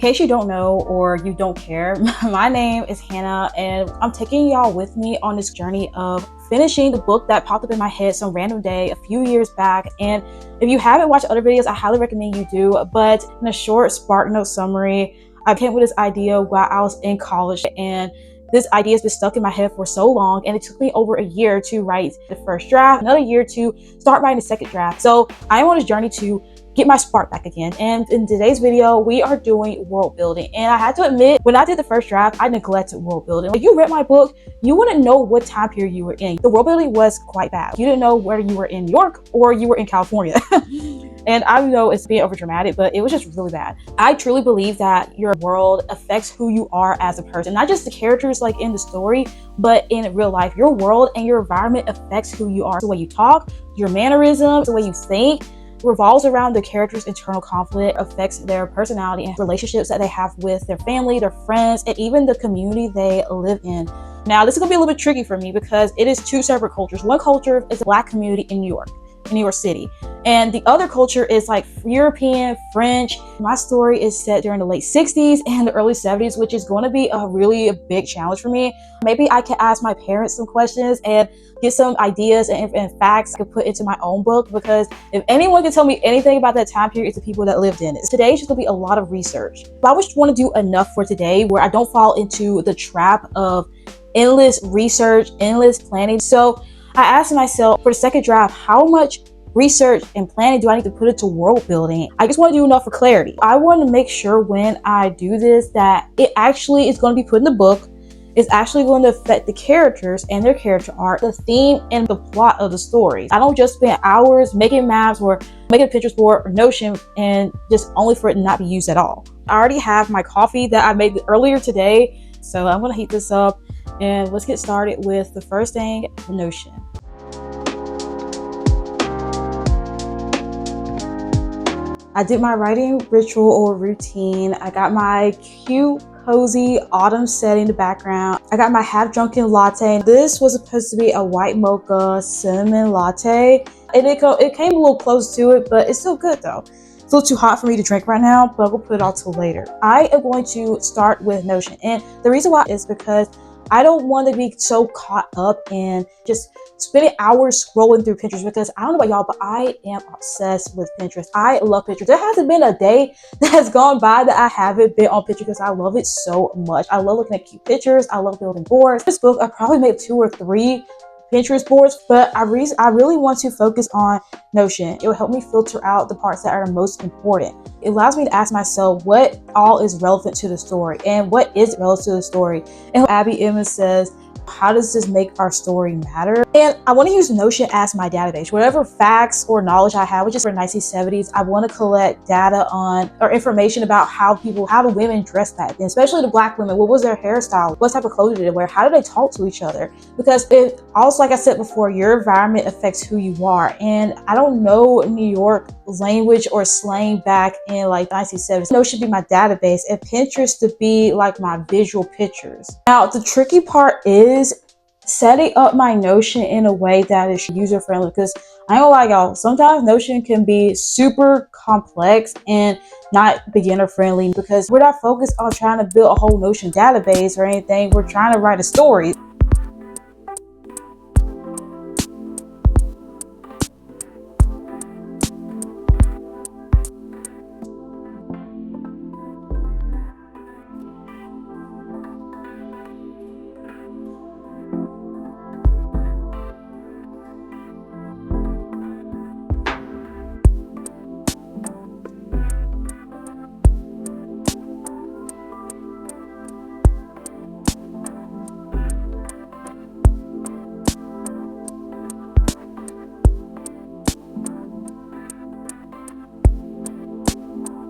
case you don't know or you don't care, my name is Hannah and I'm taking y'all with me on this journey of finishing the book that popped up in my head some random day a few years back. And if you haven't watched other videos, I highly recommend you do. But in a short SparkNote summary, I came with this idea while I was in college, and this idea has been stuck in my head for so long, and it took me over a year to write the first draft, another year to start writing the second draft. So I am on this journey to get my spark back again. And in today's video, we are doing world building. And I had to admit, when I did the first draft, I neglected world building. If you read my book, you wouldn't know what time period you were in. The world building was quite bad. You didn't know whether you were in New York or you were in California. And I know it's being over dramatic, but it was just really bad. I truly believe that your world affects who you are as a person, not just the characters like in the story, but in real life. Your world and your environment affects who you are. The way you talk, your mannerisms, the way you think, revolves around the character's internal conflict, affects their personality and relationships that they have with their family, their friends, and even the community they live in. Now, this is gonna be a little bit tricky for me because it is two separate cultures. One culture is the Black community in New York City. And the other culture is like European, French. My story is set during the late 60s and the early 70s, which is going to be a really big challenge for me. Maybe I can ask my parents some questions and get some ideas and facts I could put into my own book, because if anyone can tell me anything about that time period, it's the people that lived in it. Today is just gonna be a lot of research. But I just want to do enough for today where I don't fall into the trap of endless research, endless planning. So I asked myself for the second draft, how much research and planning do I need to put into world building? I just want to do enough for clarity. I want to make sure when I do this that it actually is going to be put in the book. It's actually going to affect the characters and their character arc, the theme and the plot of the story. I don't just spend hours making maps or making a Pinterest board or Notion and just only for it to not be used at all. I already have my coffee that I made earlier today, so I'm going to heat this up and let's get started with the first thing, the Notion. I did my writing ritual or routine. I got my cute, cozy autumn setting in the background. I got my half-drunken latte. This was supposed to be a white mocha cinnamon latte. And it came a little close to it, but it's still good though. It's a little too hot for me to drink right now, but we'll put it off till later. I am going to start with Notion. And the reason why is because I don't want to be so caught up in just spending hours scrolling through Pinterest, because I don't know about y'all, but I am obsessed with Pinterest. I love Pinterest. There hasn't been a day that has gone by that I haven't been on Pinterest because I love it so much. I love looking at cute pictures. I love building boards. This book, I probably made 2 or 3 Pinterest boards, but I really want to focus on Notion. It will help me filter out the parts that are most important. It allows me to ask myself what all is relevant to the story and what is relevant to the story. And Abby Emmons says, how does this make our story matter? And I want to use Notion as my database. Whatever facts or knowledge I have, which is for 1970s, I want to collect data on or information about how the women dressed back then, especially the Black women. What was their hairstyle? What type of clothes did they wear? How did they talk to each other? Because it also, like I said before, your environment affects who you are. And I don't know New York language or slang back in like 1970s. Notion should be my database and Pinterest to be like my visual pictures. Now, the tricky part is setting up my Notion in a way that is user friendly, because I ain't gonna lie y'all, sometimes Notion can be super complex and not beginner friendly, because we're not focused on trying to build a whole Notion database or anything. We're trying to write a story.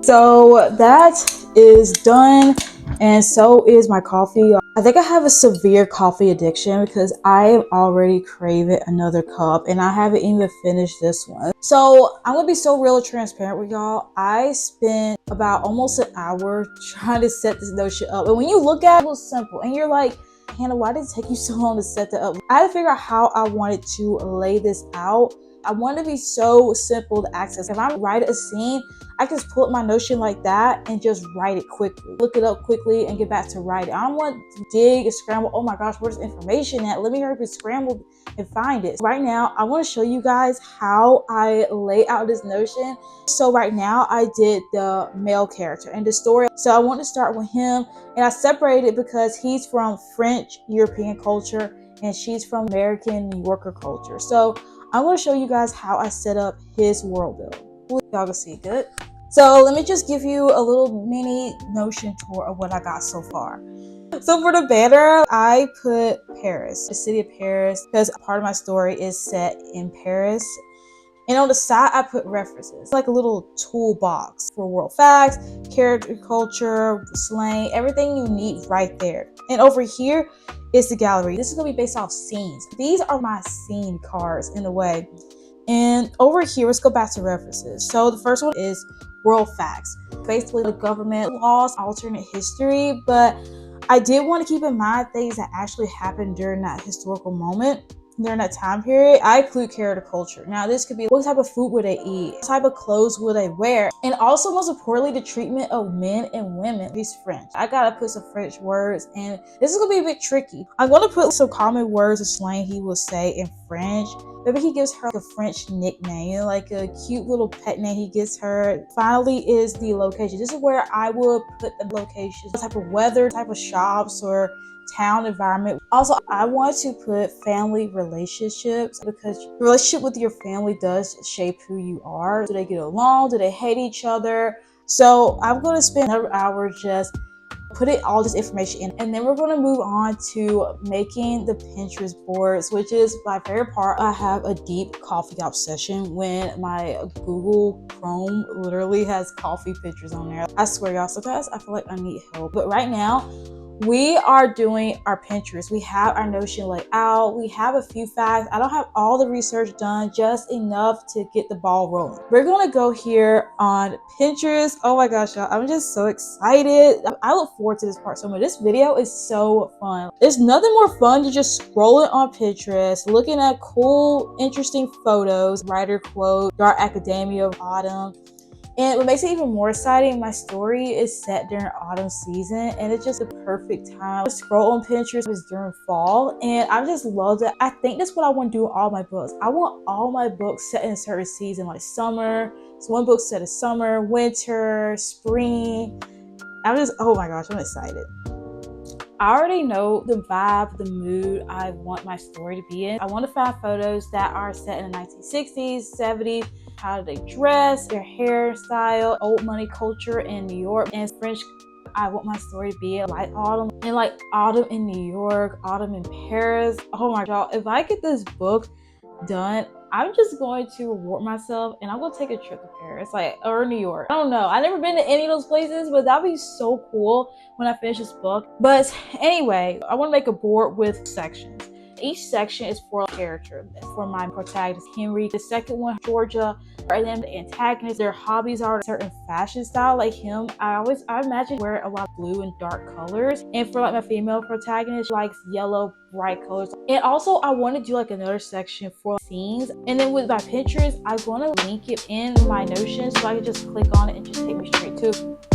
So that is done, and so is my coffee. I think I have a severe coffee addiction because I am already craving another cup and I haven't even finished this one. So I'm gonna be so real and transparent with y'all. I spent about almost an hour trying to set this Notion up, and when you look at it, it was simple and you're like, Hannah, why did it take you so long to set that up? I had to figure out how I wanted to lay this out I want to be so simple to access. If I write a scene, I can just pull up my Notion like that and just write it quickly. Look it up quickly and get back to writing. I don't want to dig and scramble. Oh my gosh, where's information at? Let me hurry up and scramble and find it. Right now, I want to show you guys how I lay out this Notion. So right now, I did the male character and the story. So I want to start with him, and I separated because he's from French European culture and she's from American New Yorker culture. So I'm going to show you guys how I set up his world build. Y'all can see good. So let me just give you a little mini Notion tour of what I got so far. So for the banner, I put Paris, the city of Paris, because part of my story is set in Paris. And on the side, I put references, like a little toolbox for world facts, character culture, slang, everything you need right there. And over here is the gallery. This is going to be based off scenes. These are my scene cards in a way. And over here, let's go back to references. So the first one is world facts. Basically, the government laws, alternate history, but I did want to keep in mind things that actually happened during that historical moment. During that time period, I include character culture. Now, this could be what type of food would they eat, what type of clothes would they wear, and also most importantly, the treatment of men and women. He's French. I gotta put some French words, and this is gonna be a bit tricky. I'm gonna put some common words of slang he will say in French. Maybe he gives her like a French nickname, like a cute little pet name he gives her. Finally is the location. This is where I would put the locations, type of weather, type of shops, or town environment. Also, I want to put family relationships because the relationship with your family does shape who you are. Do they get along? Do they hate each other? So I'm going to spend another hour just putting all this information in, and then we're going to move on to making the Pinterest boards, which is my favorite part. I have a deep coffee obsession when my Google Chrome literally has coffee pictures on there. I swear y'all, sometimes I feel like I need help, but right now we are doing our Pinterest. We have our Notion laid out. We have a few facts. I don't have all the research done, just enough to get the ball rolling. We're gonna go here on Pinterest. Oh my gosh, y'all, I'm just so excited. I look forward to this part so much. This video is so fun. There's nothing more fun than just scrolling on Pinterest, looking at cool, interesting photos, writer quote, dark academia of autumn. And what makes it even more exciting, my story is set during autumn season, and it's just the perfect time to scroll on Pinterest. It's during fall, and I just love it. I think that's what I want to do with all my books. I want all my books set in a certain season, like summer. So one book set in summer, winter, spring. Oh my gosh, I'm excited. I already know the vibe, the mood I want my story to be in. I want to find photos that are set in the 1960s, 70s. How do they dress, their hairstyle, old money culture in New York, and French. I want my story to be like autumn, and like autumn in New York, autumn in Paris. Oh my god, if I get this book done, I'm just going to reward myself and I'm gonna take a trip to Paris, or New York. I don't know. I've never been to any of those places, but that'd be so cool when I finish this book. But anyway, I want to make a board with sections. Each section is for a character. For my protagonist, Henry. The second one, Georgia. And then the antagonist, their hobbies are a certain fashion style like him. I imagine wear a lot of blue and dark colors. And for like my female protagonist, she likes yellow, bright colors. And also I want to do like another section for scenes. And then with my Pinterest, I want to link it in my Notion so I can just click on it and just take me straight to it.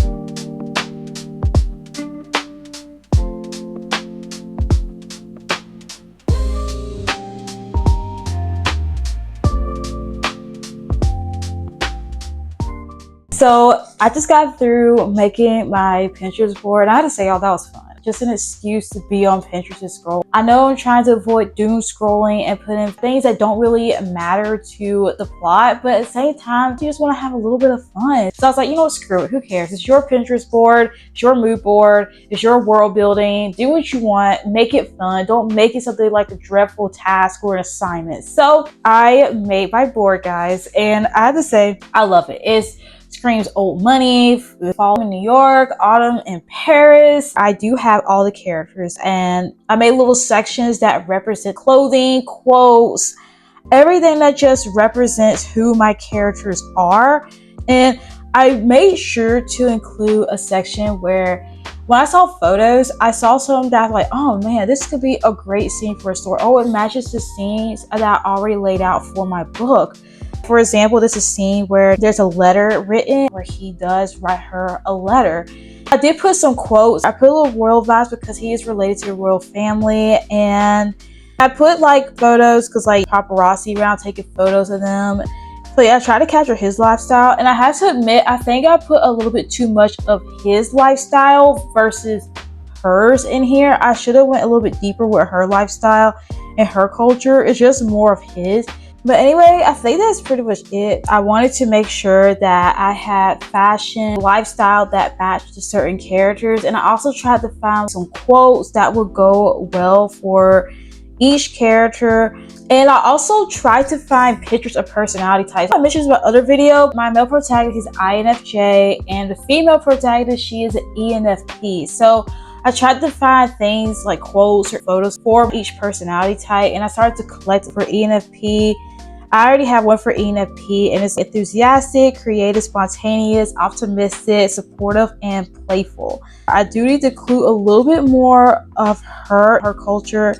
So I just got through making my Pinterest board, and I had to say, y'all, that was fun. Just an excuse to be on Pinterest and scroll. I know I'm trying to avoid doom scrolling and put in things that don't really matter to the plot, but at the same time, you just want to have a little bit of fun. So I was like, you know what, screw it, who cares? It's your Pinterest board, it's your mood board, it's your world building. Do what you want, make it fun. Don't make it something like a dreadful task or an assignment. So I made my board, guys, and I have to say, I love it. It screams old money, fall in New York, autumn in Paris. I do have all the characters, and I made little sections that represent clothing, quotes, everything that just represents who my characters are. And I made sure to include a section where When I saw photos, I saw some that like, oh man, this could be a great scene for a story. Oh, it matches the scenes that I already laid out for my book. For example, there's a scene where there's a letter written where he does write her a letter. I did put some quotes. I put a little royal vibes because he is related to the royal family, and I put like photos because like paparazzi around taking photos of them. So yeah, I tried to capture his lifestyle, and I have to admit, I think I put a little bit too much of his lifestyle versus hers in here. I should have went a little bit deeper with her lifestyle and her culture. It's just more of his. But anyway, I think that's pretty much it. I wanted to make sure that I had fashion, lifestyle that matched to certain characters. And I also tried to find some quotes that would go well for each character. And I also tried to find pictures of personality types. I mentioned in my other video, my male protagonist is INFJ, and the female protagonist, she is an ENFP. So I tried to find things like quotes or photos for each personality type, and I started to collect for ENFP. I already have one for ENFP, and it's enthusiastic, creative, spontaneous, optimistic, supportive, and playful. I do need to include a little bit more of her culture,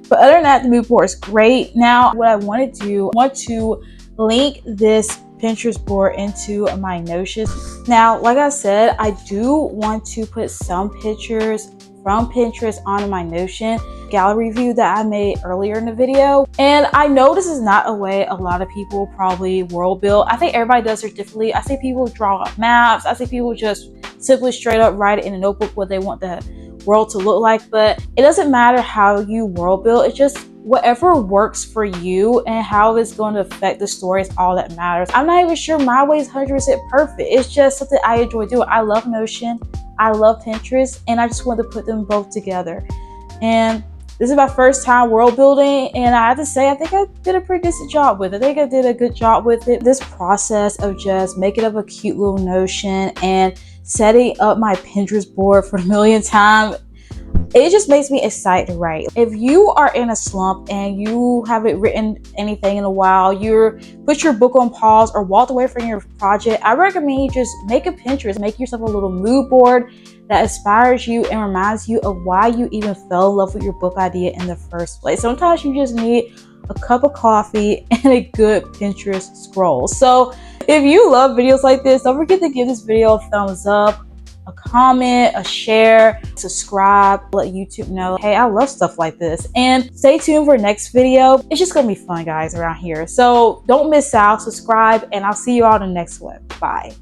but other than that, the mood board is great. Now, what I want to do, I want to link this Pinterest board into my Notion. Now, like I said, I do want to put some pictures from Pinterest onto my Notion gallery view that I made earlier in the video. And I know this is not a way a lot of people probably world build. I think everybody does it differently. I see people draw up maps. I see people just simply straight up write it in a notebook what they want the world to look like. But it doesn't matter how you world build. It's just whatever works for you, and how it's going to affect the story is all that matters. I'm not even sure my way is 100% perfect. It's just something I enjoy doing. I love Notion, I love Pinterest, and I just wanted to put them both together. And this is my first time world building, and I have to say, I think I did a pretty decent job with it. I think I did a good job with it. This process of just making up a cute little Notion and setting up my Pinterest board for the millionth time, it just makes me excited to write. If you are in a slump and you haven't written anything in a while, you put your book on pause or walked away from your project, I recommend you just make a Pinterest, make yourself a little mood board that inspires you and reminds you of why you even fell in love with your book idea in the first place. Sometimes you just need a cup of coffee and a good Pinterest scroll. So if you love videos like this, don't forget to give this video a thumbs up, a comment, a share, subscribe, let YouTube know, hey, I love stuff like this. And stay tuned for next video. It's just gonna be fun, guys, around here. So don't miss out, subscribe, and I'll see you all in the next one. Bye.